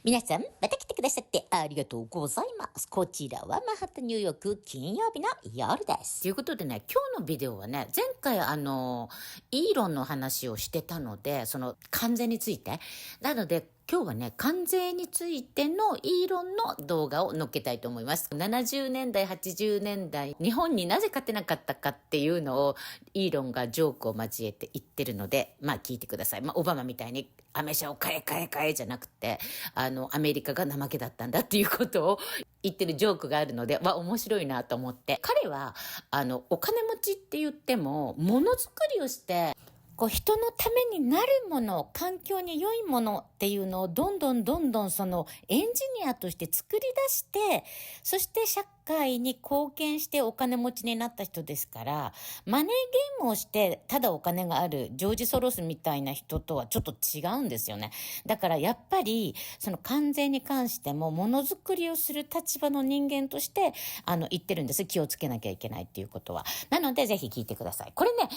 皆さん、また来てくださってありがとうございます。こちらはマンハッタンニューヨーク金曜日の夜です。ということでね、今日のビデオはね、前回イーロンの話をしてたので、その関税について。なので、今日はね、関税についてのイーロンの動画を載っけたいと思います。70年代、80年代、日本になぜ勝てなかったかっていうのを、イーロンがジョークを交えて言ってるので、まあ聞いてください。まあオバマみたいにアメ車を買えじゃなくて、アメリカが怠けだったんだっていうことを言ってるジョークがあるので、面白いなと思って。彼は、お金持ちって言っても、ものづくりをして、人のためになるもの、環境に良いものっていうのをどんどんそのエンジニアとして作り出して、そして社会に貢献してお金持ちになった人ですから、マネーゲームをしてただお金があるジョージ・ソロスみたいな人とはちょっと違うんですよね。だからやっぱりその関税に関してもものづくりをする立場の人間として言ってるんです。気をつけなきゃいけないっていうことは。なのでぜひ聞いてください。これね、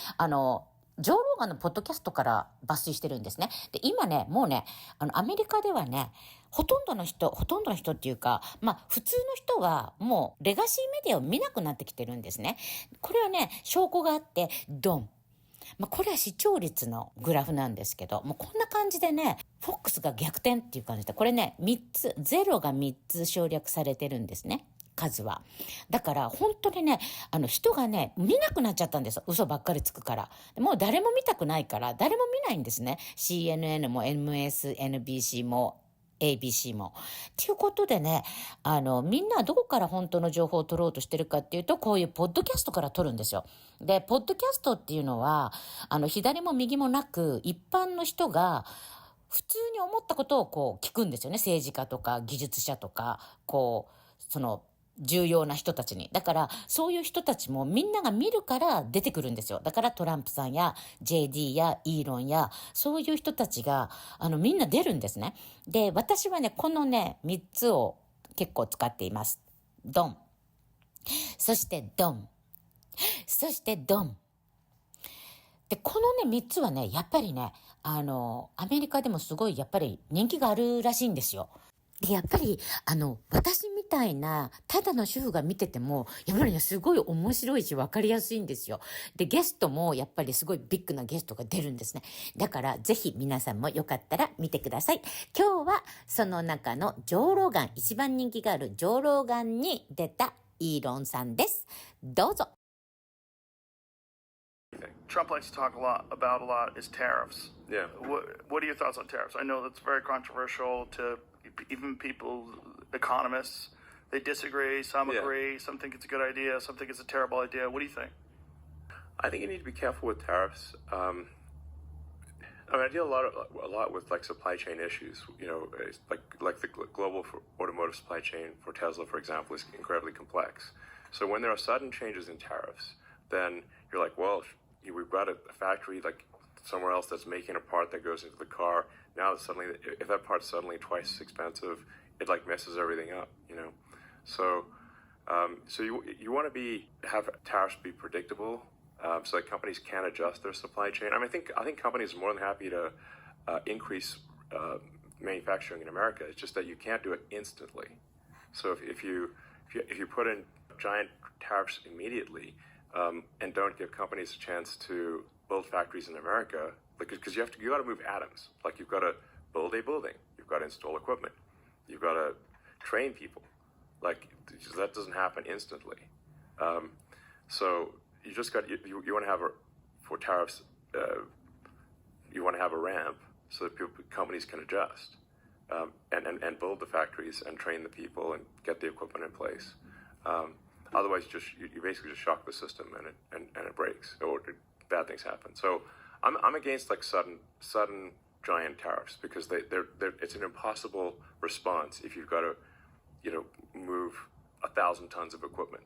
ジョーローガンのポッドキャストから抜粋してるんですね。で、今ね、もうね、アメリカではね、ほとんどの人っていうか、普通の人はもうレガシーメディアを見なくなってきてるんですね。これはね、証拠があって、ドン。これは視聴率のグラフなんですけど、もうこんな感じでね、フォックスが逆転っていう感じで、これね、ゼロが3つ省略されてるんですね。数は。だから本当にね、人がね、見なくなっちゃったんですよ。嘘ばっかりつくから。もう誰も見たくないから、誰も見ないんですね。CNN も MSNBC もABC も。っていうことでね、みんなどこから本当の情報を取ろうとしてるかっていうと、こういうポッドキャストから取るんですよ。で、ポッドキャストっていうのは、左も右もなく、一般の人が、普通に思ったことを聞くんですよね。政治家とか技術者とか、重要な人たちに。だから、そういう人たちもみんなが見るから出てくるんですよ。だからトランプさんや JD やイーロンや、そういう人たちが、みんな出るんですね。で、私はね、このね、3つを結構使っています。ドン。そしてドン。そしてドン。で、このね、3つはね、やっぱりね、アメリカでもすごいやっぱり人気があるらしいんですよ。で、やっぱり、私みたいな、ただの主婦が見てても、やっぱりね、すごい面白いし分かりやすいんですよ。で、ゲストも、やっぱりすごいビッグなゲストが出るんですね。だから、ぜひ皆さんもよかったら見てください。今日は、その中のジョーローガン、一番人気があるジョーローガンに出たイーロンさんです。どうぞ。Trump likes to talk about a lot is tariffs. Yeah. What are your thoughts on tariffs? I know that's very controversial to even people, economists. They disagree. Some agree. Some think it's a good idea. Some think it's a terrible idea. What do you think? I think you need to be careful with tariffs. I deal a lot with like supply chain issues. You know, like the global automotive supply chain for Tesla, for example, is incredibly complex. So when there are sudden changes in tariffs, then you're like, well, we've got a factory like somewhere else that's making a part that goes into the car. Now suddenly, if that part's suddenly twice as expensive, it like messes everything up, you know. So you want to have tariffs be predictable, so that companies can adjust their supply chain. I think companies are more than happy to increase manufacturing in America. It's just that you can't do it instantly. So if you put in giant tariffs immediately, and don't give companies a chance to build factories in America, because you got to move atoms. Like you've got to build a building, you've got to install equipment, you've got to train people. Like that doesn't happen instantly. So you just got you want to have for tariffs. You want to have a ramp so that companies can adjust and build the factories and train the people and get the equipment in place. Otherwise, you basically just shock the system and it breaks or bad things happen. So I'm against like sudden giant tariffs because it's an impossible response if you've got to move 1,000 tons of equipment.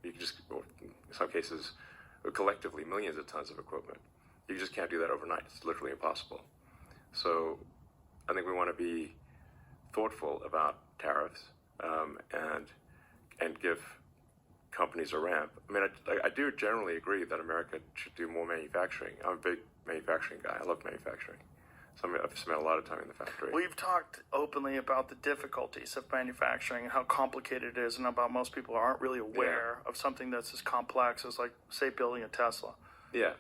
You can just, or in some cases, collectively millions of tons of equipment. You just can't do that overnight. It's literally impossible. So I think we want to be thoughtful about tariffs and give companies a ramp. I mean, I do generally agree that America should do more manufacturing. I'm a big manufacturing guy. I love manufacturing. So I've spent a lot of time in the factory. We've talked openly about the difficulties of manufacturing and how complicated it is, and about most people aren't really aware of something that's as complex as, like, say, building a Tesla. Yeah.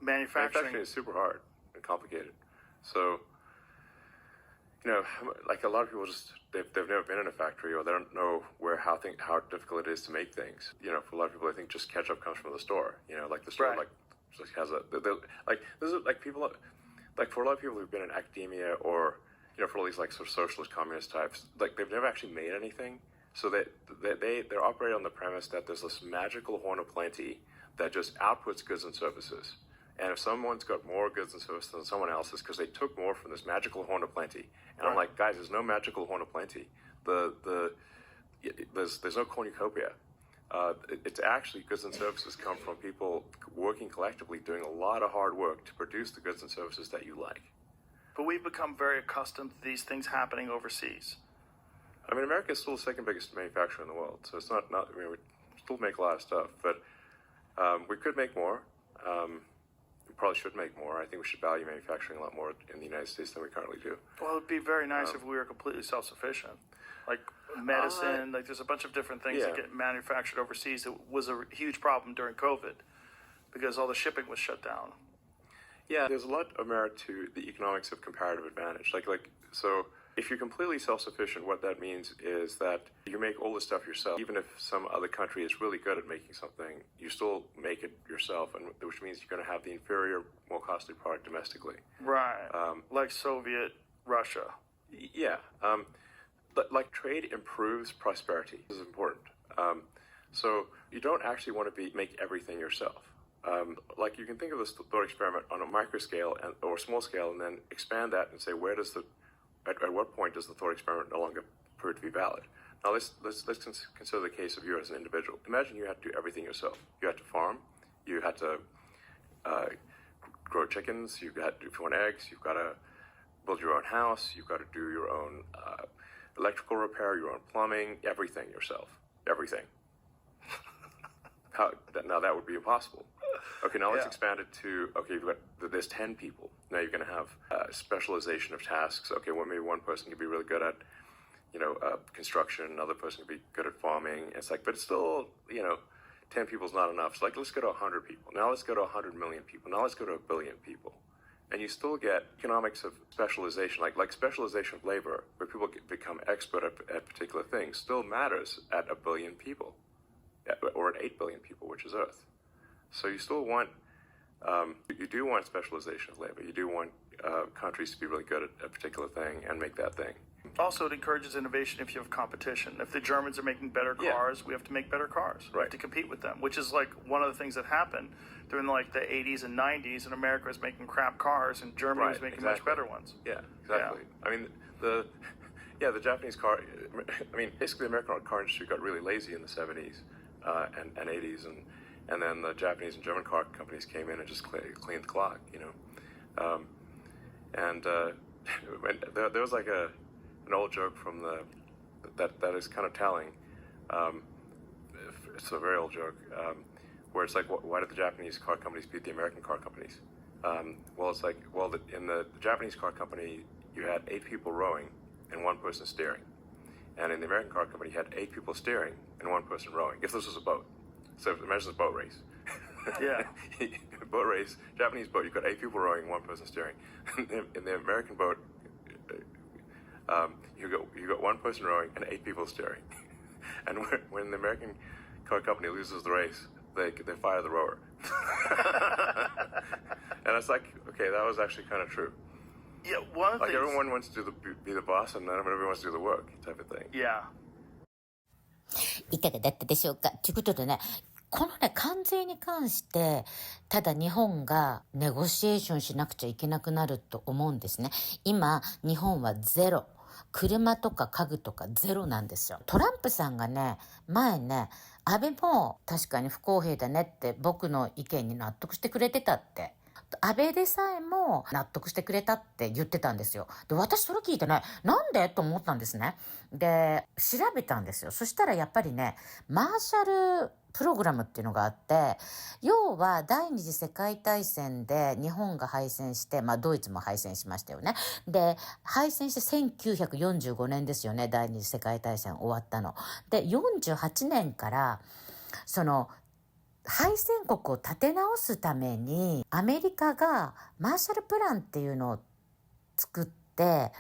Manufacturing is super hard and complicated. So, like a lot of people they've never been in a factory, or they don't know how difficult it is to make things. For a lot of people, I think just ketchup comes from the store. Like the store just has people. Like for a lot of people who've been in academia, or for all these like sort of socialist communist types, like they've never actually made anything, so they're operating on the premise that there's this magical horn of plenty that just outputs goods and services, and if someone's got more goods and services than someone else, it's because they took more from this magical horn of plenty. And I'm like, guys, there's no magical horn of plenty. There's no cornucopia. It's actually goods and services come from people working collectively, doing a lot of hard work to produce the goods and services that you like. But we've become very accustomed to these things happening overseas. I mean, America is still the second biggest manufacturer in the world, so it's not. I mean, we still make a lot of stuff, but we could make more. We probably should make more. I think we should value manufacturing a lot more in the United States than we currently do. Well, it would be very nice if we were completely self-sufficient. Like medicine, like there's a bunch of different things that get manufactured overseas. It was a huge problem during COVID because all the shipping was shut down. Yeah, there's a lot of merit to the economics of comparative advantage. So if you're completely self-sufficient, what that means is that you make all the stuff yourself. Even if some other country is really good at making something, you still make it yourself, and which means you're going to have the inferior, more costly product domestically. Right. Like Soviet Russia. Yeah. Like trade improves prosperity. This is important. So you don't actually want to make everything yourself. Like you can think of this thought experiment on a micro scale or small scale, and then expand that and say, at what point does the thought experiment no longer prove to be valid? Now let's consider the case of you as an individual. Imagine you had to do everything yourself. You had to farm, you had to grow chickens, if you want eggs, you've got to build your own house, you've got to do your own electrical repair, your own plumbing, everything yourself. Everything. Now that would be impossible. Okay, now let's expand it to, there's 10 people. Now you're going to have specialization of tasks. Okay, maybe one person could be really good at, construction, another person could be good at farming. It's like, but it's still, 10 people is not enough. So let's go to 100 people. Now let's go to 100 million people. Now let's go to 1 billion people. And you still get economics of specialization, like specialization of labor, where people become expert at particular things, still matters at 1 billion people, or at 8 billion people, which is Earth. So you still want, you do want specialization of labor. You do want countries to be really good at a particular thing and make that thing. Also, it encourages innovation if you have competition. If the Germans are making better cars, we have to make better cars. We have to compete with them, which is like one of the things that happened during like the 80s and 90s, and America was making crap cars and Germany was making much better ones. Yeah, exactly. Yeah. I mean, the Japanese car, basically the American car industry got really lazy in the 70s and 80s, and then the Japanese and German car companies came in and just cleaned the clock, and there was like an old joke from that is kind of telling. It's a very old joke, where it's like, why did the Japanese car companies beat the American car companies? In the Japanese car company, you had 8 people rowing and 1 person steering. And in the American car company, you had 8 people steering and 1 person rowing, if this was a boat. So imagine a boat race. Yeah. Boat race, Japanese boat, you've got 8 people rowing, 1 person steering. In the American boat, you got 1 person rowing and 8 people steering. And when the American car company loses the race, they fire the rower. And it's like, okay, that was actually kind of true. Yeah, one of the things, everyone wants to be the boss, and not everyone wants to do the work, type of thing. Yeah. いかがだったでしょうかということでね、このね、関税に関して、ただ日本がネゴシエーションしなくちゃいけなくなると思うんですね。今、日本はゼロ。車とか家具とかゼロなんですよ。トランプさんがね、前ね、安倍も確かに不公平だねって僕の意見に納得してくれてたって。安倍でさえも納得してくれたって言ってたんですよ。で、私それ聞いてね、なんでと思ったんですね。で、調べたんですよ。そしたらやっぱりね、マーシャルプログラムっていうのがあって、要は第二次世界大戦で日本が敗戦して、ドイツも敗戦しましたよね。で、敗戦して1945年ですよね、第二次世界大戦終わったの。で、48年から、敗戦国を立て直すためにアメリカがマーシャルプランっていうのを作って、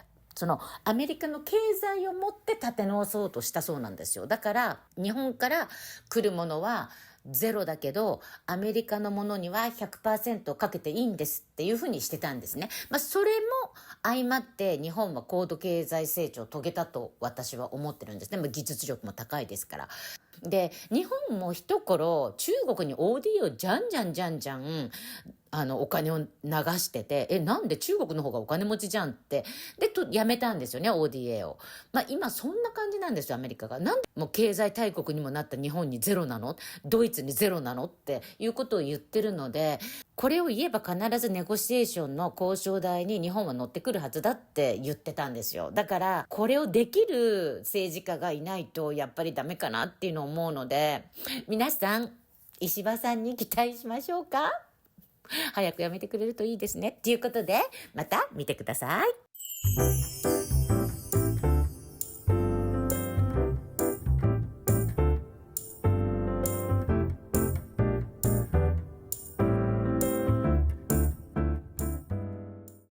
アメリカの経済を持って立て直そうとしたそうなんですよ。だから日本から来るものはゼロだけどアメリカのものには 100% かけていいんですっていうふうにしてたんですね。それも相まって日本は高度経済成長を遂げたと私は思ってるんですね。技術力も高いですから。で、日本も一頃中国に ODA をじゃんじゃんお金を流してて、なんで中国の方がお金持ちじゃんって。で、やめたんですよね、ODA を。今そんな感じなんですよ、アメリカが。なんでもう経済大国にもなった日本にゼロなの？ドイツにゼロなの？っていうことを言ってるので、これを言えば必ずネゴシエーションの交渉台に日本は乗ってくるはずだって言ってたんですよ。だから、これをできる政治家がいないとやっぱりダメかなっていうのを思うので、皆さん、石破さんに期待しましょうか？早くやめてくれるといいですね。ということで、また見てください。